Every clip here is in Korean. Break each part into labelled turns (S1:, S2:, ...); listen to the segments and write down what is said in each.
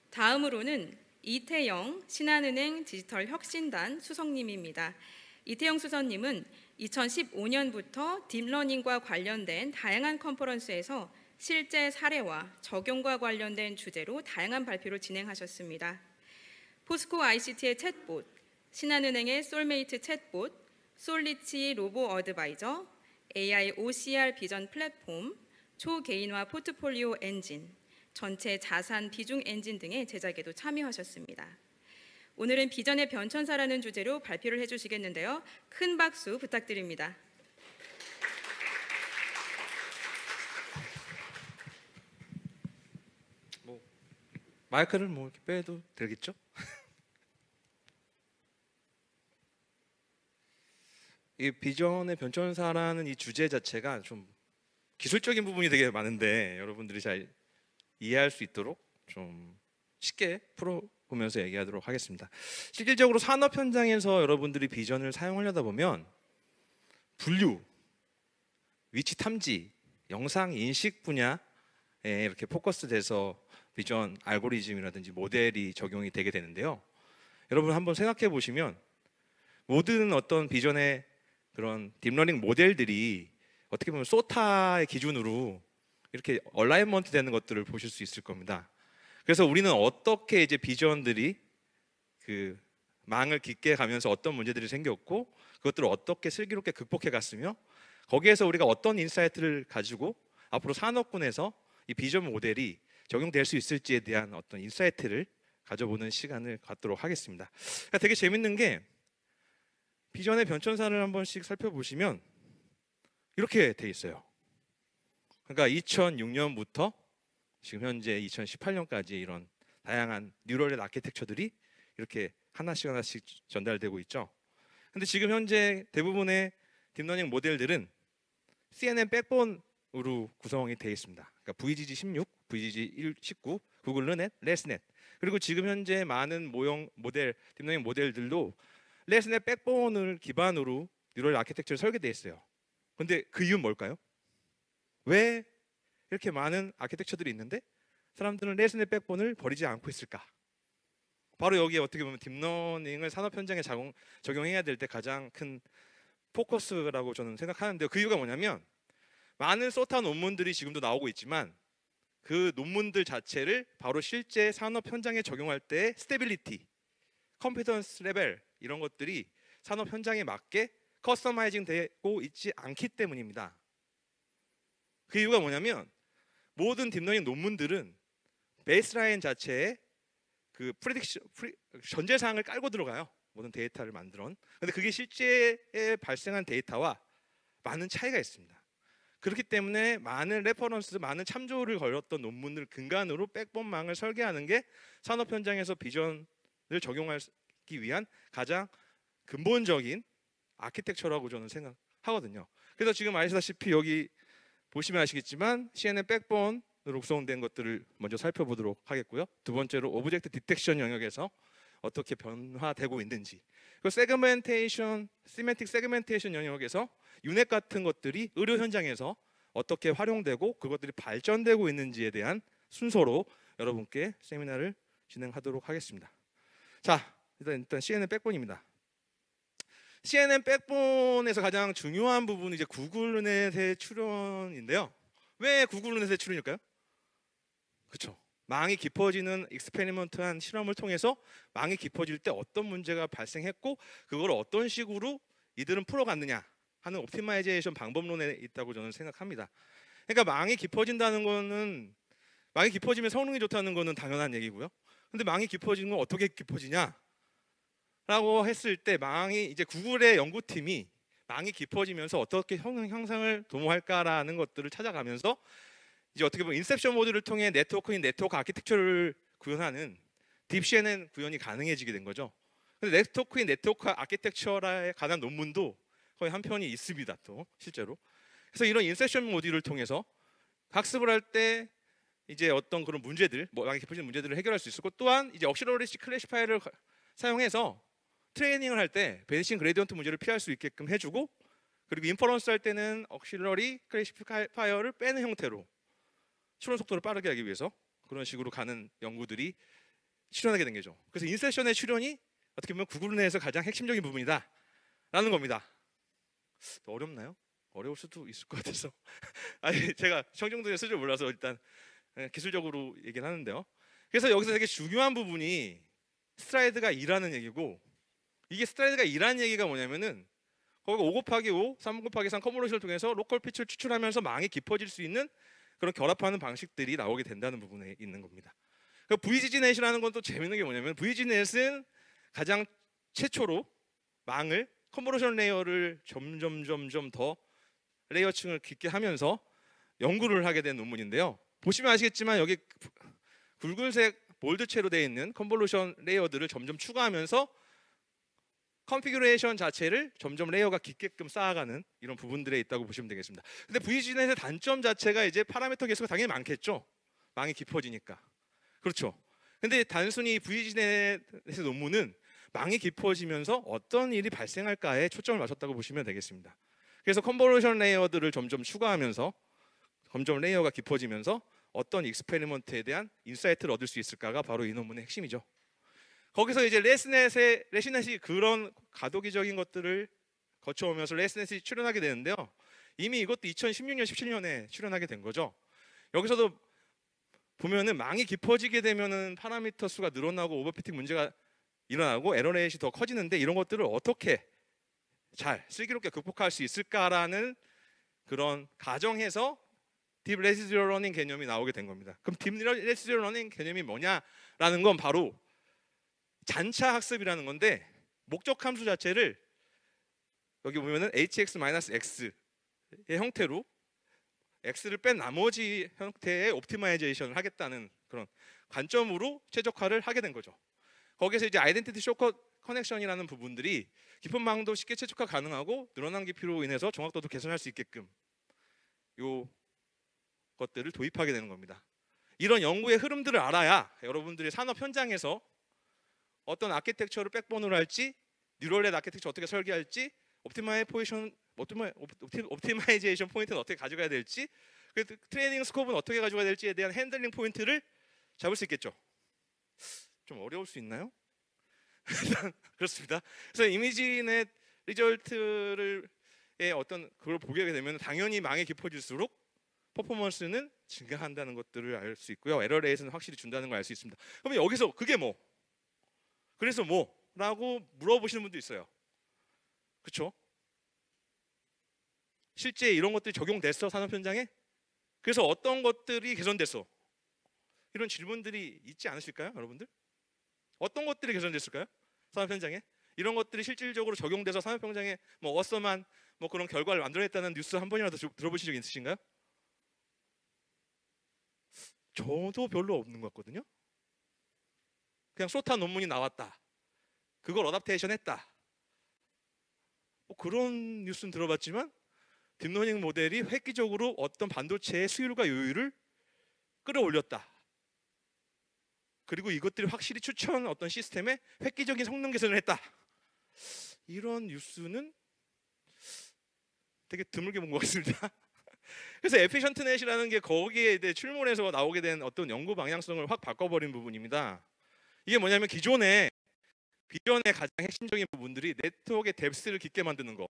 S1: 다음으로는 이태영 신한은행 디지털혁신단 수석님입니다. 이태영 수석님은 2015년부터 딥러닝과 관련된 다양한 컨퍼런스에서 실제 사례와 적용과 관련된 주제로 다양한 발표를 진행하셨습니다. 포스코 ICT의 챗봇, 신한은행의 솔메이트 챗봇, 솔리치 로보 어드바이저, AI OCR 비전 플랫폼, 초개인화 포트폴리오 엔진, 전체 자산 비중 엔진 등의 제작에도 참여하셨습니다. 오늘은 비전의 변천사라는 주제로 발표를 해주시겠는데요. 큰 박수 부탁드립니다.
S2: 마이크를 이렇게 빼도 되겠죠? 이 비전의 변천사라는 이 주제 자체가 좀 기술적인 부분이 되게 많은데 여러분들이 잘 이해할 수 있도록 좀 쉽게 풀어보면서 얘기하도록 하겠습니다. 실질적으로 산업 현장에서 여러분들이 비전을 사용하려다 보면 분류, 위치 탐지, 영상 인식 분야에 이렇게 포커스돼서 비전 알고리즘이라든지 모델이 적용이 되게 되는데요. 여러분 한번 생각해 보시면 모든 어떤 비전의 그런 딥러닝 모델들이 어떻게 보면 소타의 기준으로 이렇게 얼라이먼트 되는 것들을 보실 수 있을 겁니다. 그래서 우리는 어떻게 이제 비전들이 그 망을 깊게 가면서 어떤 문제들이 생겼고 그것들을 어떻게 슬기롭게 극복해 갔으며 거기에서 우리가 어떤 인사이트를 가지고 앞으로 산업군에서 이 비전 모델이 적용될 수 있을지에 대한 어떤 인사이트를 가져보는 시간을 갖도록 하겠습니다. 그러니까 되게 재밌는 게 비전의 변천사를 한 번씩 살펴보시면 이렇게 돼 있어요. 그러니까 2006년부터 지금 현재 2018년까지 이런 다양한 뉴럴넷 아키텍처들이 이렇게 하나씩 전달되고 있죠. 근데 지금 현재 대부분의 딥러닝 모델들은 CNN 백본으로 구성이 되어 있습니다. 그러니까 VGG16, VGG19, 구글 르넷, 레스넷. 그리고 지금 현재 많은 모형 모델, 딥러닝 모델들도 레스넷 백본을 기반으로 뉴럴 아키텍처를 설계되어 있어요. 근데 그 이유는 뭘까요? 왜 이렇게 많은 아키텍처들이 있는데 사람들은 레스넷 백본을 버리지 않고 있을까? 바로 여기에 어떻게 보면 딥러닝을 산업 현장에 적용해야 될 때 가장 큰 포커스라고 저는 생각하는데요. 그 이유가 뭐냐면 많은 소타 논문들이 지금도 나오고 있지만 그 논문들 자체를 바로 실제 산업 현장에 적용할 때 스테빌리티, 컴피던스 레벨 이런 것들이 산업 현장에 맞게 커스터마이징 되고 있지 않기 때문입니다. 그 이유가 뭐냐면 모든 딥러닝 논문들은 베이스라인 자체에 그 전제 사항을 깔고 들어가요. 모든 데이터를 만들어. 근데 그게 실제에 발생한 데이터와 많은 차이가 있습니다. 그렇기 때문에 많은 레퍼런스, 많은 참조를 걸었던 논문을 근간으로 백본망을 설계하는 게 산업 현장에서 비전을 적용하기 위한 가장 근본적인 아키텍처라고 저는 생각하거든요. 그래서 지금 아시다시피 여기 보시면 아시겠지만 CNN 백본으로 구성된 것들을 먼저 살펴보도록 하겠고요. 두 번째로 오브젝트 디텍션 영역에서 어떻게 변화되고 있는지, 그리고 세그멘테이션, 시멘틱 세그멘테이션 영역에서 유넷 같은 것들이 의료 현장에서 어떻게 활용되고 그것들이 발전되고 있는지에 대한 순서로 여러분께 세미나를 진행하도록 하겠습니다. 자, 일단 CNN 백본입니다. CNN 백본에서 가장 중요한 부분은 이제 구글넷의 출현인데요. 왜 구글넷의 출현일까요? 그렇죠. 망이 깊어지는 익스페리먼트한 실험을 통해서 망이 깊어질 때 어떤 문제가 발생했고 그걸 어떤 식으로 이들은 풀어갔느냐 하는 옵티마이제이션 방법론에 있다고 저는 생각합니다. 그러니까 망이 깊어진다는 거는 망이 깊어지면 성능이 좋다는 거는 당연한 얘기고요. 근데 망이 깊어지는 건 어떻게 깊어지냐? 라고 했을 때 망이 이제 구글의 연구팀이 망이 깊어지면서 어떻게 성능 향상을 도모할까라는 것들을 찾아가면서 이제 어떻게 보면 인셉션 모드를 통해 네트워크인 네트워크 아키텍처를 구현하는 딥 CNN 구현이 가능해지게 된 거죠. 근데 네트워크인 네트워크 아키텍처에 관한 논문도 거의 한 편이 있습니다. 또 실제로. 그래서 이런 인셉션 모드를 통해서 학습을 할 때 이제 어떤 그런 문제들, 망이 깊어지는 문제들을 해결할 수 있었고 또한 이제 억시러리시 클래시파이어를 사용해서 트레이닝을 할 때 베니싱 그레디언트 문제를 피할 수 있게끔 해주고 그리고 인퍼런스 할 때는 억실러리 클래시파이어를 빼는 형태로 추론 속도를 빠르게 하기 위해서 그런 식으로 가는 연구들이 출연하게 된 거죠. 그래서 인셉션의 출연이 어떻게 보면 구글 내에서 가장 핵심적인 부분이다라는 겁니다. 어렵나요? 어려울 수도 있을 것 같아서 아니 제가 청중들의 수준을 몰라서 일단 기술적으로 얘기를 하는데요. 그래서 여기서 되게 중요한 부분이 스트라이드가 2라는 얘기고, 이게 스트라이드가 2라는 얘기가 뭐냐면은 거기가 5 곱하기 5, 3 곱하기 3 컨볼루션을 통해서 로컬 피치를 추출하면서 망이 깊어질 수 있는 그런 결합하는 방식들이 나오게 된다는 부분에 있는 겁니다. 그 VGNet이라는 건 또 재밌는 게 뭐냐면 VGNet은 가장 최초로 망을 컨볼루션 레이어를 점점 더 레이어층을 깊게 하면서 연구를 하게 된 논문인데요. 보시면 아시겠지만 여기 붉은색 볼드체로 되어 있는 컨볼루션 레이어들을 점점 추가하면서 컨피규레이션 자체를 점점 레이어가 깊게끔 쌓아가는 이런 부분들에 있다고 보시면 되겠습니다. 근데 VGNet의 단점 자체가 이제 파라미터 개수가 당연히 많겠죠. 망이 깊어지니까. 그렇죠. 근데 단순히 VGNet의 논문은 망이 깊어지면서 어떤 일이 발생할까에 초점을 맞췄다고 보시면 되겠습니다. 그래서 컨볼루션 레이어들을 점점 추가하면서 점점 레이어가 깊어지면서 어떤 익스페리먼트에 대한 인사이트를 얻을 수 있을까가 바로 이 논문의 핵심이죠. 거기서 이제 레시넷이 그런 가도기적인 것들을 거쳐오면서 레시넷이 출연하게 되는데요. 이미 이것도 2016년, 17년에 출연하게 된 거죠. 여기서도 보면은 망이 깊어지게 되면은 파라미터 수가 늘어나고 오버피팅 문제가 일어나고 에러 레이트가 더 커지는데, 이런 것들을 어떻게 잘 슬기롭게 극복할 수 있을까라는 그런 가정에서 딥 레시듀얼 러닝 개념이 나오게 된 겁니다. 그럼 딥 레시듀얼 러닝 개념이 뭐냐라는 건 바로 잔차 학습이라는 건데, 목적 함수 자체를 여기 보면은 hx-x의 형태로 x를 뺀 나머지 형태의 옵티마이제이션을 하겠다는 그런 관점으로 최적화를 하게 된 거죠. 거기서 이제 아이덴티티 쇼컷 커넥션이라는 부분들이 깊은 망도 쉽게 최적화 가능하고 늘어난 깊이로 인해서 정확도도 개선할 수 있게끔 요 것들을 도입하게 되는 겁니다. 이런 연구의 흐름들을 알아야 여러분들이 산업 현장에서 어떤 아키텍처를 백본으로 할지, 뉴럴넷 아키텍처 어떻게 설계할지, 옵티마이제이션 포인트는 어떻게 가져가야 될지, 트레이닝 스코프는 어떻게 가져가야 될지에 대한 핸들링 포인트를 잡을 수 있겠죠. 좀 어려울 수 있나요? 그렇습니다. 그래서 이미지넷 리절트를 어떤 그걸 보게 되면 당연히 망이 깊어질수록 퍼포먼스는 증가한다는 것들을 알 수 있고요. 에러 레이트는 확실히 준다는 걸 알 수 있습니다. 그러면 여기서 그게 뭐? 그래서 뭐라고 물어보시는 분도 있어요. 그렇죠? 실제 이런 것들이 적용됐어, 산업 현장에? 그래서 어떤 것들이 개선됐어? 이런 질문들이 있지 않으실까요, 여러분들? 어떤 것들이 개선됐을까요, 산업 현장에? 이런 것들이 실질적으로 적용돼서 산업 현장에 뭐 어썸한 뭐 그런 결과를 만들어냈다는 뉴스 한 번이라도 들어보신 적 있으신가요? 저도 별로 없는 것 같거든요. 그냥 소타 논문이 나왔다, 그걸 어답테이션 했다, 뭐 그런 뉴스는 들어봤지만 딥러닝 모델이 획기적으로 어떤 반도체의 수율과 요율을 끌어올렸다, 그리고 이것들이 확실히 추천 어떤 시스템에 획기적인 성능 개선을 했다, 이런 뉴스는 되게 드물게 본 것 같습니다. 그래서 에피션트넷이라는 게 거기에 대해 출몰해서 나오게 된 어떤 연구 방향성을 확 바꿔버린 부분입니다. 이게 뭐냐면 기존의 가장 핵심적인 부분들이 네트워크의 뎁스를 깊게 만드는 거,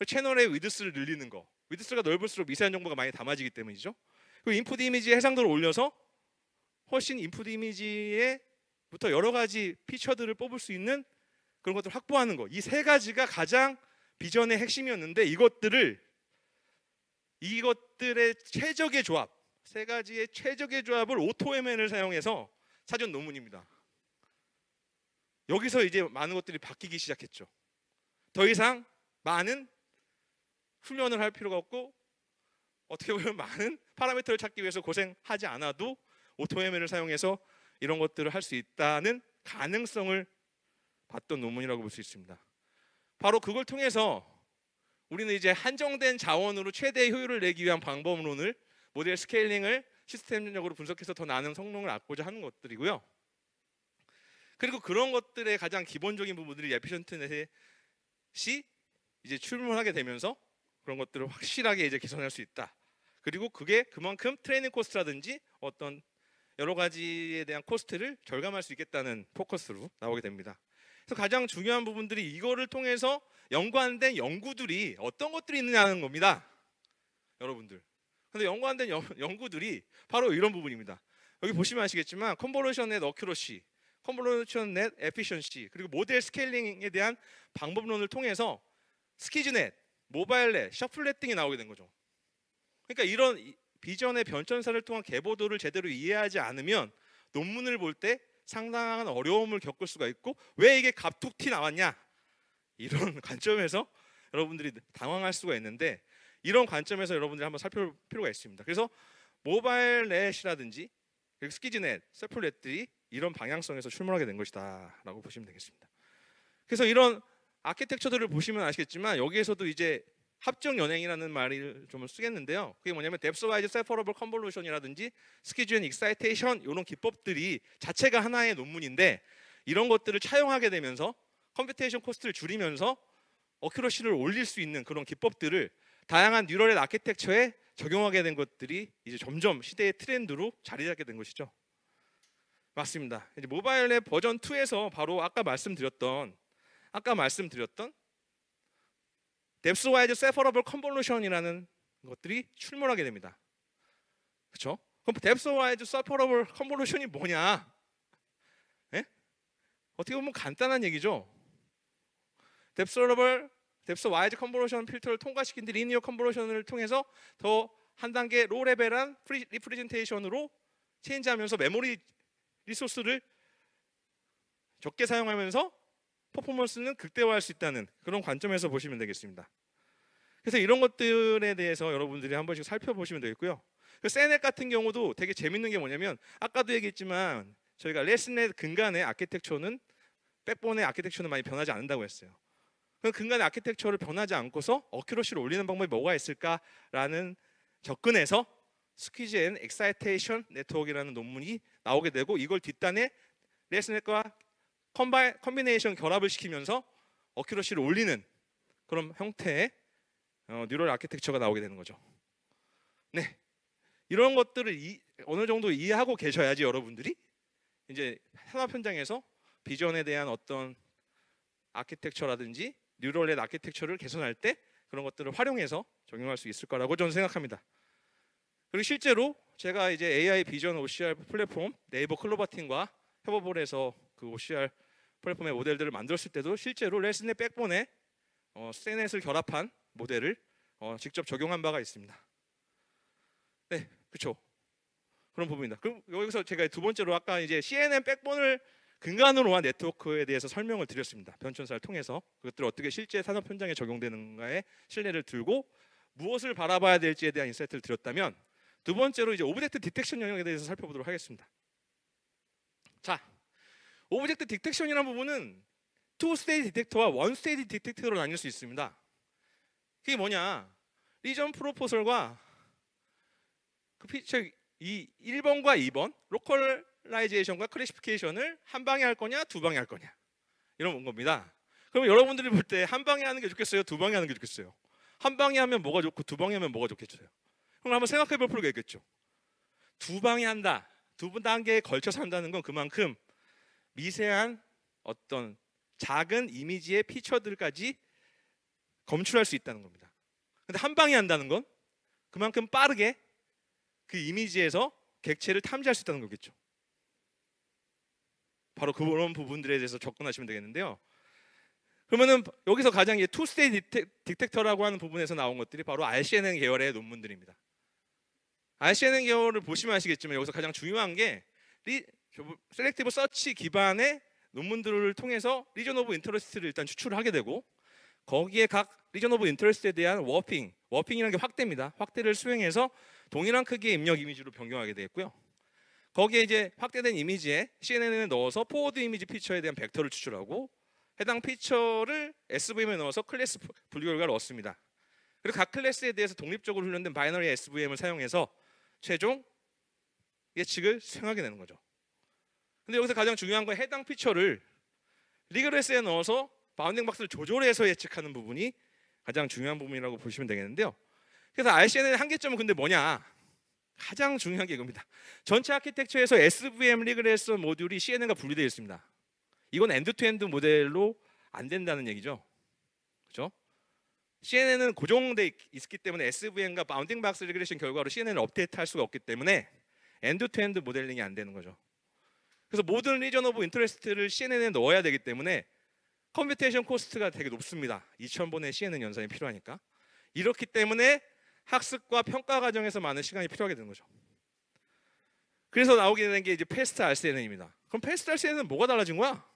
S2: 채널의 위드스를 늘리는 거, 위드스가 넓을수록 미세한 정보가 많이 담아지기 때문이죠. 그리고 인풋 이미지의 해상도를 올려서 훨씬 인풋 이미지에부터 여러 가지 피처들을 뽑을 수 있는 그런 것들을 확보하는 거, 이 세 가지가 가장 비전의 핵심이었는데, 이것들의 최적의 조합, 세 가지의 최적의 조합을 오토ML을 사용해서 찾은 논문입니다. 여기서 이제 많은 것들이 바뀌기 시작했죠. 더 이상 많은 훈련을 할 필요가 없고, 어떻게 보면 많은 파라미터를 찾기 위해서 고생하지 않아도 오토ML을 사용해서 이런 것들을 할 수 있다는 가능성을 봤던 논문이라고 볼 수 있습니다. 바로 그걸 통해서 우리는 이제 한정된 자원으로 최대의 효율을 내기 위한 방법론을, 모델 스케일링을 시스템적으로 분석해서 더 나은 성능을 얻고자 하는 것들이고요. 그리고 그런 것들의 가장 기본적인 부분들이 에피션트넷이 이제 출몰하게 되면서 그런 것들을 확실하게 이제 개선할 수 있다. 그리고 그게 그만큼 트레이닝 코스트라든지 어떤 여러 가지에 대한 코스트를 절감할 수 있겠다는 포커스로 나오게 됩니다. 그래서 가장 중요한 부분들이 이거를 통해서 연관된 연구들이 어떤 것들이 있느냐는 겁니다, 여러분들. 근데 연관된 연구들이 바로 이런 부분입니다. 여기 보시면 아시겠지만 컨볼루션 넷 어큐러시, 컨볼루션 넷 에피션시, 그리고 모델 스케일링에 대한 방법론을 통해서 스키즈넷, 모바일넷, 셔플넷 등이 나오게 된 거죠. 그러니까 이런 비전의 변천사를 통한 계보도를 제대로 이해하지 않으면 논문을 볼 때 상당한 어려움을 겪을 수가 있고, 왜 이게 갑툭튀 나왔냐, 이런 관점에서 여러분들이 당황할 수가 있는데, 이런 관점에서 여러분들이 한번 살펴볼 필요가 있습니다. 그래서 모바일넷이라든지 그리고 스키즈넷, 셔플넷들이 이런 방향성에서 출몰하게 된 것이다 라고 보시면 되겠습니다. 그래서 이런 아키텍처들을 보시면 아시겠지만 여기에서도 이제 합정 연행이라는 말을 좀 쓰겠는데요. 그게 뭐냐면 뎁스 와이즈 세퍼러블 컨볼루션이라든지 스키즈 앤 익사이테이션, 이런 기법들이 자체가 하나의 논문인데, 이런 것들을 차용하게 되면서 컴퓨테이션 코스트를 줄이면서 어큐러시를 올릴 수 있는 그런 기법들을 다양한 뉴럴넷 아키텍처에 적용하게 된 것들이 이제 점점 시대의 트렌드로 자리 잡게 된 것이죠. 맞습니다. 이제 모바일넷 버전 2에서 바로 아까 말씀드렸던 뎁스 와이즈 세퍼러블 컨볼루션이라는 것들이 출몰하게 됩니다. 그렇죠? 그럼 뎁스 와이즈 세퍼러블 컨볼루션이 뭐냐? 예? 어떻게 보면 간단한 얘기죠. 뎁스 와이즈 컨볼루션 필터를 통과시킨 뒤 리니어 컨볼루션을 통해서 더 한 단계 로 레벨한 리프레젠테이션으로 체인지하면서 메모리 리소스를 적게 사용하면서 퍼포먼스는 극대화할 수 있다는 그런 관점에서 보시면 되겠습니다. 그래서 이런 것들에 대해서 여러분들이 한 번씩 살펴보시면 되겠고요. 세넷 같은 경우도 되게 재밌는 게 뭐냐면, 아까도 얘기했지만 저희가 레슨넷 근간의 아키텍처는, 백본의 아키텍처는 많이 변하지 않는다고 했어요. 그 근간의 아키텍처를 변하지 않고서 어큐러시를 올리는 방법이 뭐가 있을까라는 접근에서 스퀴즈 앤 엑사이테이션 네트워크라는 논문이 나오게 되고, 이걸 뒷단에 레슨넷과 컴비네이션 결합을 시키면서 어큐러시를 올리는 그런 형태의 뉴럴 아키텍처가 나오게 되는 거죠. 네, 이런 것들을 어느 정도 이해하고 계셔야지 여러분들이 이제 산업 현장에서 비전에 대한 어떤 아키텍처라든지 뉴럴넷 아키텍처를 개선할 때 그런 것들을 활용해서 적용할 수 있을 거라고 저는 생각합니다. 그리고 실제로 제가 이제 AI 비전 OCR 플랫폼 네이버 클로버팀과 협업을 해서 그 OCR 플랫폼의 모델들을 만들었을 때도 실제로 레슨넷 백본에 세넷을 결합한 모델을 직접 적용한 바가 있습니다. 네, 그렇죠. 그런 부분입니다. 그럼 여기서 제가 두 번째로 아까 이제 CNN 백본을 근간으로 한 네트워크에 대해서 설명을 드렸습니다. 변천사를 통해서 그것들을 어떻게 실제 산업 현장에 적용되는가에 신뢰를 들고 무엇을 바라봐야 될지에 대한 인사이트를 드렸다면, 두 번째로 이제 오브젝트 디텍션 영역에 대해서 살펴보도록 하겠습니다. 자, 오브젝트 디텍션이라는 부분은 투 스테이지 디텍터와 원 스테이지 디텍터로 나뉠 수 있습니다. 그게 뭐냐? 리전 프로포설과 그 피처 이 1번과 2번 로컬라이제이션과 클래시피케이션을 한 방에 할 거냐, 두 방에 할 거냐, 이런 겁니다. 그럼 여러분들이 볼 때 한 방에 하는 게 좋겠어요, 두 방에 하는 게 좋겠어요? 한 방에 하면 뭐가 좋고 두 방에 하면 뭐가 좋겠어요? 그럼 한번 생각해 볼 필요가 있겠죠. 두 방에 한다, 두 단계에 걸쳐서 한다는 건 그만큼 미세한 어떤 작은 이미지의 피처들까지 검출할 수 있다는 겁니다. 근데 한 방에 한다는 건 그만큼 빠르게 그 이미지에서 객체를 탐지할 수 있다는 거겠죠. 바로 그런 부분들에 대해서 접근하시면 되겠는데요. 그러면은 여기서 가장 투 스테이지 디텍터라고 하는 부분에서 나온 것들이 바로 RCNN 계열의 논문들입니다. RCNN 계열을 보시면 아시겠지만 여기서 가장 중요한 게 셀렉티브 서치 기반의 논문들을 통해서 리전 오브 인터레스트를 일단 추출을 하게 되고, 거기에 각 리전 오브 인터레스트에 대한 워핑이라는 게 확대입니다. 확대를 수행해서 동일한 크기의 입력 이미지로 변경하게 되겠고요. 거기에 이제 확대된 이미지에 CNN을 넣어서 포워드 이미지 피처에 대한 벡터를 추출하고, 해당 피처를 SVM에 넣어서 클래스 분류 결과를 얻습니다. 그리고 각 클래스에 대해서 독립적으로 훈련된 바이너리 SVM을 사용해서 최종 예측을 수행하게 되는 거죠. 근데 여기서 가장 중요한 건 해당 피처를 리그레스에 넣어서 바운딩 박스를 조절해서 예측하는 부분이 가장 중요한 부분이라고 보시면 되겠는데요. 그래서 RCNN의 한계점은 근데 뭐냐? 가장 중요한 게 이겁니다. 전체 아키텍처에서 SVM 리그레서 모듈이 CNN과 분리되어 있습니다. 이건 엔드-투-엔드 모델로 안 된다는 얘기죠. 그렇죠? CNN은 고정돼 있기 때문에 SVM과 바운딩 박스 리그레션 결과로 CNN을 업데이트할 수가 없기 때문에 엔드-투-엔드 모델링이 안 되는 거죠. 그래서 모든 리전 오브 인터레스트를 CNN에 넣어야 되기 때문에 컴퓨테이션 코스트가 되게 높습니다. 2000번의 CNN 연산이 필요하니까. 이렇기 때문에 학습과 평가 과정에서 많은 시간이 필요하게 되는 거죠. 그래서 나오게 되는 게 이제 패스트 RCNN입니다. 그럼 패스트 RCNN은 뭐가 달라진 거야?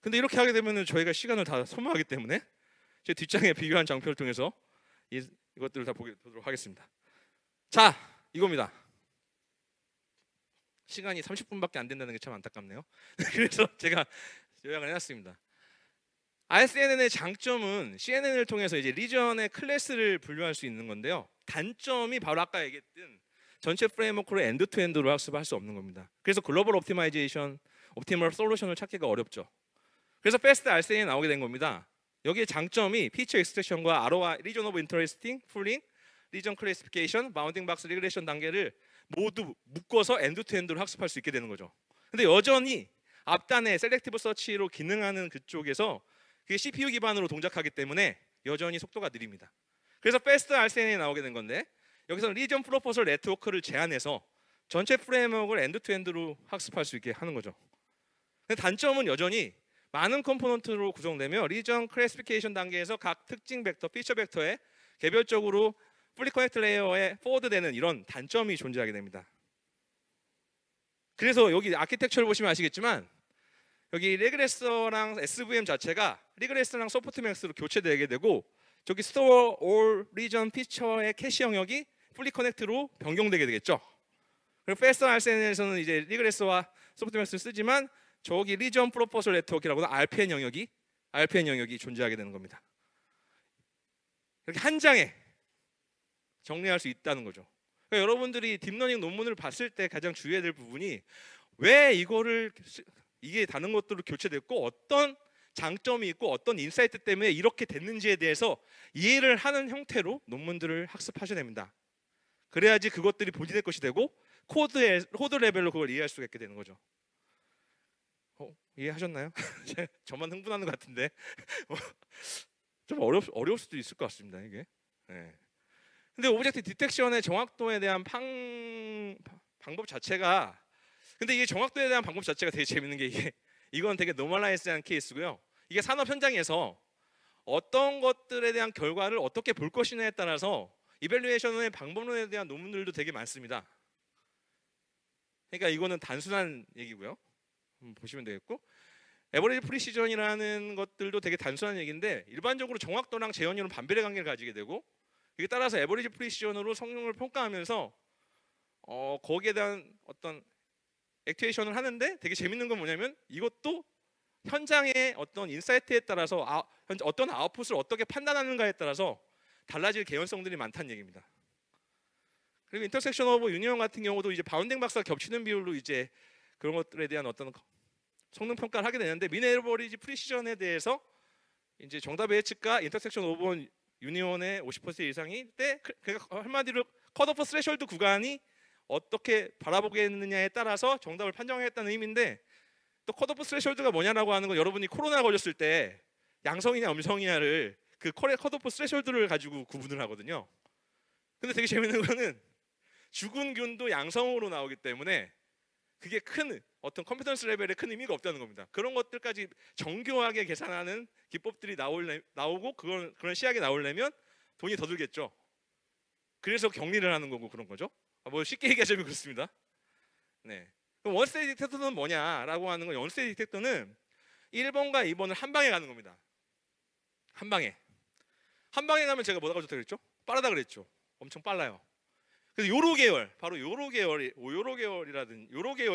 S2: 근데 이렇게 하게 되면 저희가 시간을 다 소모하기 때문에 제 뒷장에 비교한 장표를 통해서 이것들을 다 보도록 하겠습니다. 자, 이겁니다. 시간이 30분밖에 안 된다는 게 참 안타깝네요. 그래서 제가 요약을 해놨습니다. RCNN의 장점은 CNN을 통해서 이제 리전의 클래스를 분류할 수 있는 건데요. 단점이 바로 아까 얘기했던 전체 프레임워크로 엔드-투-엔드로 학습할 수 없는 겁니다. 그래서 글로벌 옵티마이제이션, 옵티멀 솔루션을 찾기가 어렵죠. 그래서 패스트 RCNN이 나오게 된 겁니다. 여기에 장점이 피처 익스트랙션과 ROI, 리전 오브 인터레스팅, 풀링, 리전 클래시피케이션, 바운딩 박스 리그레이션 단계를 모두 묶어서 엔드-투-엔드로 학습할 수 있게 되는 거죠. 근데 여전히 앞단에 셀렉티브 서치로 기능하는 그쪽에서 그게 CPU 기반으로 동작하기 때문에 여전히 속도가 느립니다. 그래서 패스트 RCNN이 나오게 된 건데 여기서 리전 프로포설 네트워크를 제한해서 전체 프레임워크를 엔드-투-엔드로 학습할 수 있게 하는 거죠. 근데 단점은 여전히 많은 컴포넌트로 구성되며 리전 클래시피케이션 단계에서 각 특징 벡터, 피처 벡터에 개별적으로 풀리 커넥트 레이어에 포워드되는 이런 단점이 존재하게 됩니다. 그래서 여기 아키텍처를 보시면 아시겠지만 여기 리그레서랑 SVM 자체가 리그레서랑 소프트맥스로 교체되게 되고 저기 스토어 올 리전 피처의 캐시 영역이 풀리 커넥트로 변경되게 되겠죠. 그리고 패스트 RCNN에서는 이제 리그레서와 소프트맥스를 쓰지만 저기 리전 프로포설 네트워크라고는 RPN 영역이 존재하게 되는 겁니다. 이렇게 한 장에 정리할 수 있다는 거죠. 그러니까 여러분들이 딥러닝 논문을 봤을 때 가장 주의해야 될 부분이 왜 이게 다른 것들로 교체됐고 어떤 장점이 있고 어떤 인사이트 때문에 이렇게 됐는지에 대해서 이해를 하는 형태로 논문들을 학습하셔야 됩니다. 그래야지 그것들이 본인의 것이 되고 코드 레벨로 그걸 이해할 수가 있게 되는 거죠. 이해하셨나요? 저만 흥분하는 것 같은데 좀 어려울 수도 있을 것 같습니다. 이게. 네. 근데 오브젝트 디텍션의 정확도에 대한 방법 자체가 근데 이게 정확도에 대한 방법 자체가 되게 재밌는 게 이건 되게 노멀라이즈한 케이스고요. 이게 산업 현장에서 어떤 것들에 대한 결과를 어떻게 볼 것이냐에 따라서 이밸류에이션의 방법론에 대한 논문들도 되게 많습니다. 그러니까 이거는 단순한 얘기고요. 보시면 되겠고 에버리지 프리시전이라는 것들도 되게 단순한 얘기인데 일반적으로 정확도랑 재현율은 반비례 관계를 가지게 되고 이게 따라서 에버리지 프리시전으로 성능을 평가하면서 거기에 대한 어떤 액투에이션을 하는데 되게 재밌는 건 뭐냐면 이것도 현장의 어떤 인사이트에 따라서 어떤 아웃풋을 어떻게 판단하는가에 따라서 달라질 개연성들이 많다는 얘기입니다. 그리고 인터섹션 오브 유니온 같은 경우도 이제 바운딩 박스가 겹치는 비율로 이제 그런 것들에 대한 어떤 성능 평가를 하게 되는데 미네버리지 프리시전에 대해서 이제 정답의 예측과 인터섹션 오브 유니온의 50% 이상이 때 그러니까 한마디로 컷오프 스레셜드 구간이 어떻게 바라보겠느냐에 따라서 정답을 판정하겠다는 의미인데 또 컷오프 스레셜드가 뭐냐라고 하는 건 여러분이 코로나 걸렸을 때 양성이냐 음성이냐를 그 컷오프 스레셜드를 가지고 구분을 하거든요. 근데 되게 재밌는 거는 죽은 균도 양성으로 나오기 때문에 그게 큰 어떤 컴피던스 레벨에 큰 의미가 없다는 겁니다. 그런 것들까지 정교하게 계산하는 기법들이 나오고 그런 시약이 나오려면 돈이 더 들겠죠. 그래서 격리를 하는 거고 그런 거죠. 뭐 쉽게 얘기하자면 그렇습니다. 네. 그럼 원스테이 디텍터는 뭐냐라고 하는 건 원스테이 디텍터는 1번과 2번을 한 방에 가는 겁니다. 한 방에 가면 제가 뭐라고 그랬죠? 빠르다 그랬죠. 엄청 빨라요. 그래서 요로 계열이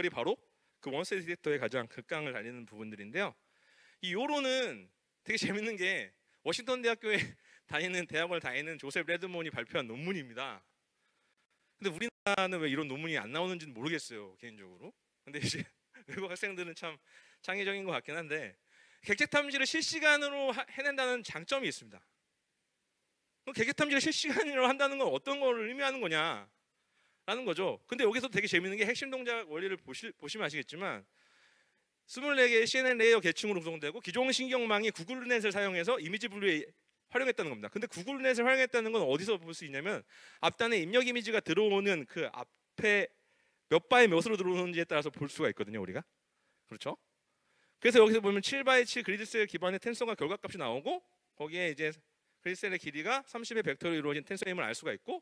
S2: 바로 그 원스테이 디텍터의 가장 극강을 달리는 부분들인데요. 이 요로는 되게 재밌는 게 워싱턴 대학교에 대학원을 다니는 조셉 레드몬이 발표한 논문입니다. 근데 우리나라는 왜 이런 논문이 안 나오는지는 모르겠어요, 개인적으로. 근데 이제 외국 학생들은 참 창의적인 것 같긴 한데 객체 탐지를 실시간으로 해낸다는 장점이 있습니다. 객체 탐지를 실시간으로 한다는 건 어떤 걸 의미하는 거냐? 라는 거죠. 근데 여기서 되게 재밌는 게 핵심 동작 원리를 보시면 아시겠지만 24개의 CNN 레이어 계층으로 구성되고 기존 신경망이 구글넷을 사용해서 이미지 분류에 활용했다는 겁니다. 근데 구글넷을 활용했다는 건 어디서 볼 수 있냐면 앞단에 입력 이미지가 들어오는 그 앞에 몇 바이 몇으로 들어오는지에 따라서 볼 수가 있거든요, 우리가. 그렇죠? 그래서 여기서 보면 7x7 그리드셀 기반의 텐서가 결과값이 나오고 거기에 이제 그리드셀의 길이가 30의 벡터로 이루어진 텐서임을 알 수가 있고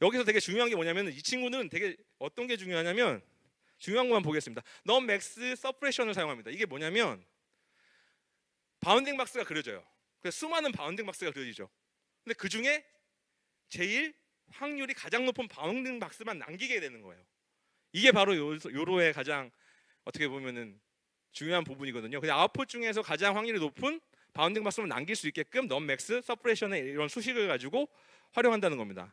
S2: 여기서 되게 중요한 게 뭐냐면 이 친구는 되게 어떤 게 중요하냐면 중요한 것만 보겠습니다. 넘맥스 서프레션을 사용합니다. 이게 뭐냐면 바운딩 박스가 그려져요. 그래서 수많은 바운딩 박스가 그려지죠. 근데 그 중에 제일 확률이 가장 높은 바운딩 박스만 남기게 되는 거예요. 이게 바로 요로의 가장 어떻게 보면은 중요한 부분이거든요. 그냥 아웃풋 중에서 가장 확률이 높은 바운딩 박스만 남길 수 있게끔 넘맥스 서프레션의 이런 수식을 가지고 활용한다는 겁니다.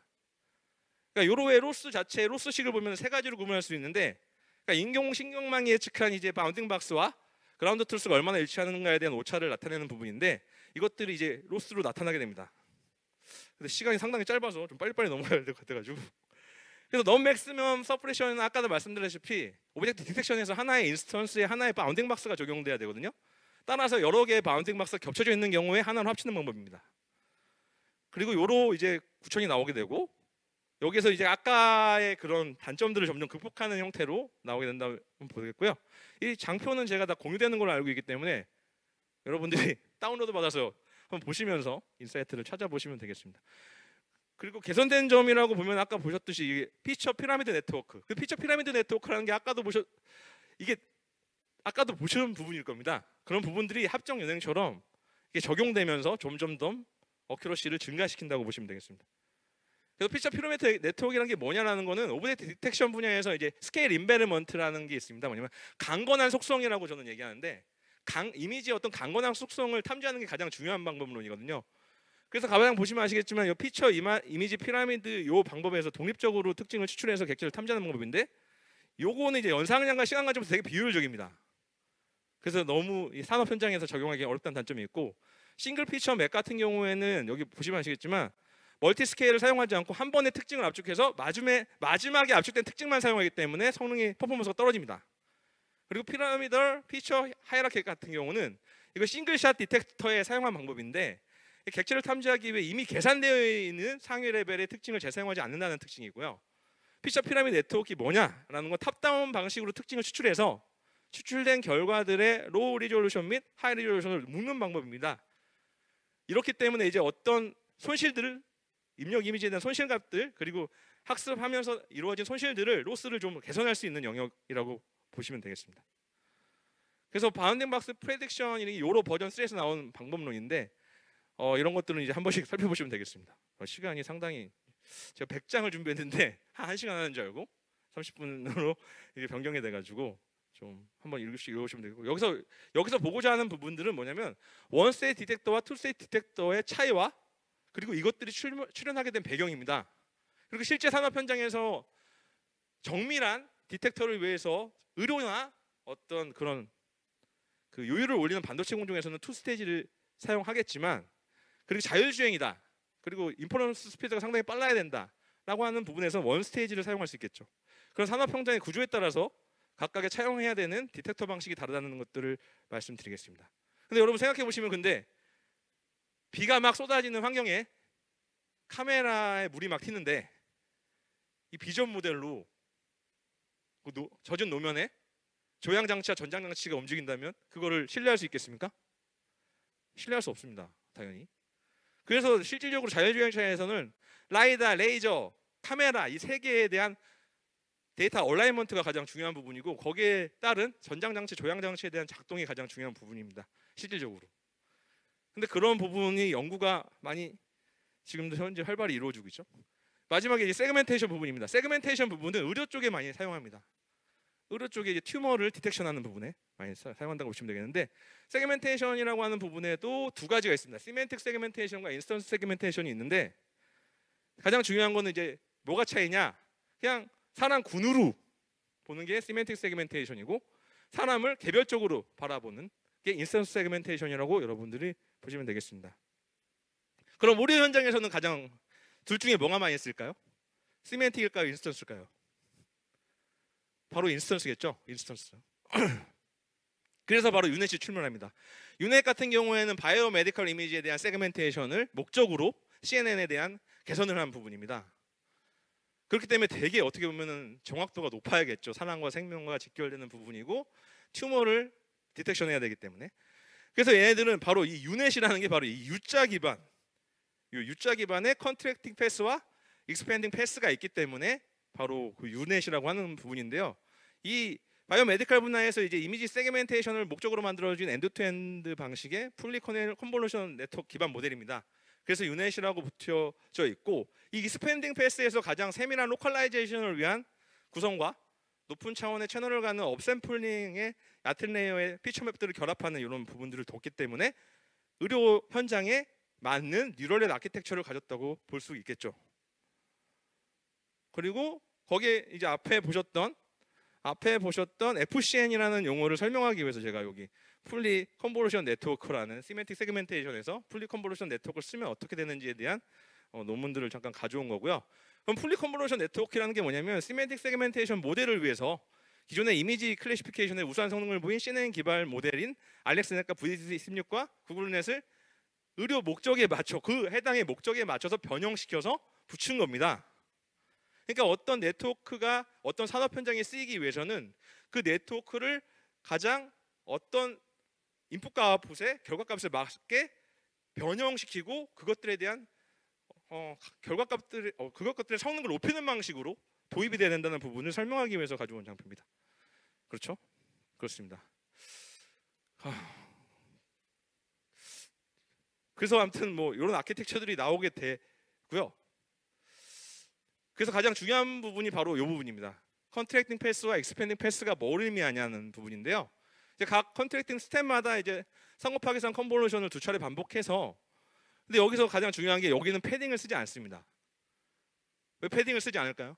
S2: 그러니까 요로의 로스 자체의 로스식을 보면 세 가지로 구분할 수 있는데 그러니까 인공 신경망이 예측한 이제 바운딩 박스와 그라운드 트루스가 얼마나 일치하는가에 대한 오차를 나타내는 부분인데 이것들이 이제 로스로 나타나게 됩니다. 근데 시간이 상당히 짧아서 좀 빨리빨리 넘어가야 될 것 같아가지고 그래서 넘맥시멈 서프레션은 아까도 말씀드렸다시피 오브젝트 디텍션에서 하나의 인스턴스에 하나의 바운딩 박스가 적용돼야 되거든요. 따라서 여러 개의 바운딩 박스가 겹쳐져 있는 경우에 하나로 합치는 방법입니다. 그리고 요로 이제 구천이 나오게 되고 여기서 이제 아까의 그런 단점들을 점점 극복하는 형태로 나오게 된다고 보겠고요. 이 장표는 제가 다 공유되는 걸로 알고 있기 때문에 여러분들이 다운로드 받아서 한번 보시면서 인사이트를 찾아보시면 되겠습니다. 그리고 개선된 점이라고 보면 아까 보셨듯이 이게 피처 피라미드 네트워크. 그 피처 피라미드 네트워크라는 게 이게 아까도 보신 부분일 겁니다. 그런 부분들이 합정 연행처럼 이게 적용되면서 점점 더 어큐러시를 증가시킨다고 보시면 되겠습니다. 그래서 피처 피라미드 네트워크라는 게 뭐냐라는 거는 오브젝트 디텍션 분야에서 이제 스케일 인베르먼트라는 게 있습니다. 뭐냐면 강건한 속성이라고 저는 얘기하는데 이미지의 어떤 강건한 속성을 탐지하는 게 가장 중요한 방법론이거든요. 그래서 가장 보시면 아시겠지만 이 피처 이미지 피라미드 요 방법에서 독립적으로 특징을 추출해서 객체를 탐지하는 방법인데 요거는 이제 연상량과 시간 관점에서 되게 비효율적입니다. 그래서 너무 이 산업 현장에서 적용하기 어렵다는 단점이 있고 싱글 피처 맥 같은 경우에는 여기 보시면 아시겠지만 멀티 스케일을 사용하지 않고 한 번의 특징을 압축해서 마지막에 압축된 특징만 사용하기 때문에 성능이 퍼포먼스가 떨어집니다. 그리고 피라미덜 피처 하이라키 같은 경우는 이거 싱글샷 디텍터에 사용한 방법인데 객체를 탐지하기 위해 이미 계산되어 있는 상위 레벨의 특징을 재사용하지 않는다는 특징이고요. 피처 피라미드 네트워크가 뭐냐라는 건 탑다운 방식으로 특징을 추출해서 추출된 결과들의 로우 리졸루션 및 하이 리졸루션을 묶는 방법입니다. 이렇기 때문에 이제 어떤 손실들을 입력 이미지에 대한 손실값들 그리고 학습하면서 이루어진 손실들을 로스를 좀 개선할 수 있는 영역이라고 보시면 되겠습니다. 그래서 바운딩 박스 프레딕션이 요로 버전 3에서 나온 방법론인데 이런 것들은 이제 한 번씩 살펴보시면 되겠습니다. 시간이 상당히 제가 100장을 준비했는데 한 1시간 하는 줄 알고 30분으로 이게 변경이 돼가지고 좀 한번 읽으시면 되고 여기서 보고자 하는 부분들은 뭐냐면 원 스테이트 디텍터와 투 스테이트 디텍터의 차이와 그리고 이것들이 출현하게 된 배경입니다. 그리고 실제 산업 현장에서 정밀한 디텍터를 위해서 의료나 어떤 그런 그 요율을 올리는 반도체 공정에서는 투 스테이지를 사용하겠지만 그리고 자율주행이다. 그리고 인퍼런스 스피드가 상당히 빨라야 된다라고 하는 부분에서 원 스테이지를 사용할 수 있겠죠. 그런 산업 현장의 구조에 따라서 각각의 차용해야 되는 디텍터 방식이 다르다는 것들을 말씀드리겠습니다. 근데 여러분 생각해 보시면 근데 비가 막 쏟아지는 환경에 카메라에 물이 막 튀는데 이 비전 모델로 젖은 노면에 조향 장치와 전장 장치가 움직인다면 그거를 신뢰할 수 있겠습니까? 신뢰할 수 없습니다. 당연히. 그래서 실질적으로 자율주행차에서는 라이다, 레이저, 카메라 이 세 개에 대한 데이터 얼라이먼트가 가장 중요한 부분이고 거기에 따른 전장 장치, 조향 장치에 대한 작동이 가장 중요한 부분입니다. 실질적으로. 근데 그런 부분이 연구가 많이 지금도 현재 활발히 이루어지고 있죠. 마지막에 이제 세그멘테이션 부분입니다. 세그멘테이션 부분은 의료 쪽에 많이 사용합니다. 의료 쪽에 이제 튜머를 디텍션하는 부분에 많이 사용한다고 보시면 되겠는데 세그멘테이션이라고 하는 부분에도 두 가지가 있습니다. 시멘틱 세그멘테이션과 인스턴스 세그멘테이션이 있는데 가장 중요한 거는 이제 뭐가 차이냐? 그냥 사람 군으로 보는 게 시멘틱 세그멘테이션이고 사람을 개별적으로 바라보는 게 인스턴스 세그멘테이션이라고 여러분들이 보시면 되겠습니다. 그럼 의료 현장에서는 가장 둘 중에 뭐가 많이 있을까요? 시멘틱일까요? 인스턴스일까요? 바로 인스턴스겠죠. 인스턴스. 그래서 바로 유넷이 출몰합니다. 유넷 같은 경우에는 바이오메디컬 이미지에 대한 세그멘테이션을 목적으로 CNN에 대한 개선을 한 부분입니다. 그렇기 때문에 되게 어떻게 보면은 정확도가 높아야겠죠. 사람과 생명과 직결되는 부분이고 튜머를 디텍션해야 되기 때문에. 그래서 얘네들은 바로 이 유넷이라는 게 바로 이 U자 기반, 이 U자 기반의 컨트랙팅 패스와 익스펜딩 패스가 있기 때문에 바로 그 유넷이라고 하는 부분인데요. 이 바이오메디컬 분야에서 이제 이미지 세그멘테이션을 목적으로 만들어진 엔드-투-엔드 방식의 풀리 컨볼루션 네트워크 기반 모델입니다. 그래서 유넷이라고 붙여져 있고 이 익스펜딩 패스에서 가장 세밀한 로컬라이제이션을 위한 구성과 높은 차원의 채널을 가는 업샘플링의 얕은 레이어의 피처 맵들을 결합하는 이런 부분들을 뒀기 때문에 의료 현장에 맞는 뉴럴넷 아키텍처를 가졌다고 볼 수 있겠죠. 그리고 거기에 이제 앞에 보셨던 FCN이라는 용어를 설명하기 위해서 제가 여기 풀리 컨볼루션 네트워크라는 시멘틱 세그멘테이션에서 풀리 컨볼루션 네트워크를 쓰면 어떻게 되는지에 대한 논문들을 잠깐 가져온 거고요. 그럼 풀리 컨볼루션 네트워크라는 게 뭐냐면 시멘틱 세그멘테이션 모델을 위해서 기존의 이미지 클래시피케이션의 우수한 성능을 보인 CNN 기반 모델인 알렉스넷과 VDC16과 구글넷을 의료 목적에 맞춰 그 해당의 목적에 맞춰서 변형시켜서 붙인 겁니다. 그러니까 어떤 네트워크가 어떤 산업 현장에 쓰이기 위해서는 그 네트워크를 가장 어떤 인풋과 아웃풋의 결과값에 맞게 변형시키고 그것들에 대한 그것들의 성능을 높이는 방식으로 도입이 돼야 된다는 부분을 설명하기 위해서 가져온 장표입니다. 그렇죠? 그렇습니다. 그래서 아무튼 뭐 이런 아키텍처들이 나오게 되고요. 그래서 가장 중요한 부분이 바로 이 부분입니다. 컨트랙팅 패스와 익스펜딩 패스가 뭘 의미하냐는 부분인데요. 이제 각 컨트랙팅 스텝마다 이제 성급하게선 컨볼루션을 두 차례 반복해서 근데 여기서 가장 중요한 게 여기는 패딩을 쓰지 않습니다. 왜 패딩을 쓰지 않을까요?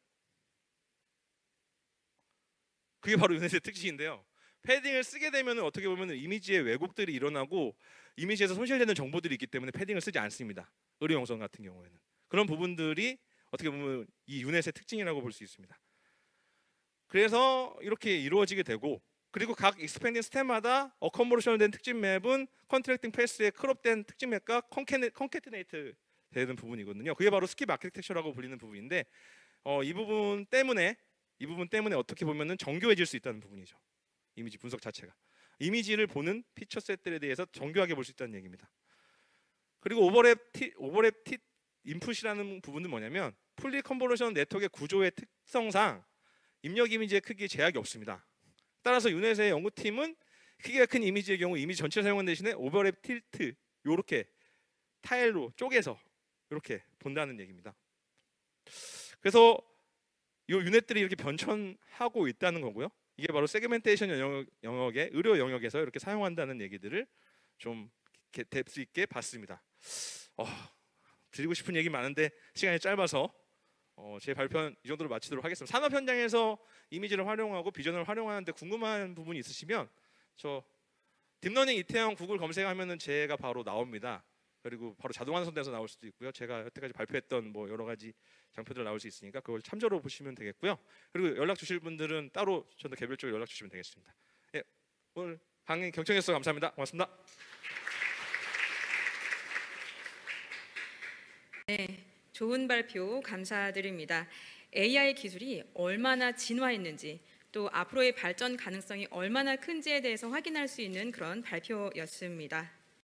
S2: 그게 바로 유넷의 특징인데요. 패딩을 쓰게 되면 어떻게 보면 이미지의 왜곡들이 일어나고 이미지에서 손실되는 정보들이 있기 때문에 패딩을 쓰지 않습니다. 의료 용선 같은 경우에는 그런 부분들이 어떻게 보면 이 유넷의 특징이라고 볼 수 있습니다. 그래서 이렇게 이루어지게 되고 그리고 각 익스펜딩 스텝마다 컨볼루션된 특징 맵은 컨트랙팅 패스의 크롭된 특징 맵과 컨캐티네이트 되는 부분이거든요. 그게 바로 스킵 아키텍처라고 불리는 부분인데 이 부분 때문에 어떻게 보면은 정교해질 수 있다는 부분이죠. 이미지 분석 자체가 이미지를 보는 피처 셋들에 대해서 정교하게 볼 수 있다는 얘기입니다. 그리고 오버랩 티 인풋이라는 부분은 뭐냐면 풀리 컨볼루션 네트워크의 구조의 특성상 입력 이미지의 크기에 제약이 없습니다. 따라서 유넷의 연구팀은 크기가 큰 이미지의 경우 이미지 전체를 사용하는 대신에 오버랩 틸트 이렇게 타일로 쪼개서 이렇게 본다는 얘기입니다. 그래서 이 유넷들이 이렇게 변천하고 있다는 거고요. 이게 바로 세그멘테이션 영역의 의료 영역에서 이렇게 사용한다는 얘기들을 좀 뎁스 있게 봤습니다. 드리고 싶은 얘기 많은데 시간이 짧아서 제 발표는 이 정도로 마치도록 하겠습니다. 산업 현장에서 이미지를 활용하고 비전을 활용하는데 궁금한 부분이 있으시면 저 딥러닝 이태영 구글 검색하면은 제가 바로 나옵니다. 그리고 바로 자동 완성돼서 나올 수도 있고요. 제가 여태까지 발표했던 뭐 여러 가지 장표들 나올 수 있으니까 그걸 참조로 보시면 되겠고요. 그리고 연락 주실 분들은 따로 저한테 개별적으로 연락 주시면 되겠습니다. 예, 오늘 강의 경청해 주셔서 감사합니다. 고맙습니다.
S1: 네, 좋은 발표 감사드립니다. AI 기술이 얼마나 진화했는지 또 앞으로의 발전 가능성이 얼마나 큰지에 대해서 확인할 수 있는 그런 발표였습니다.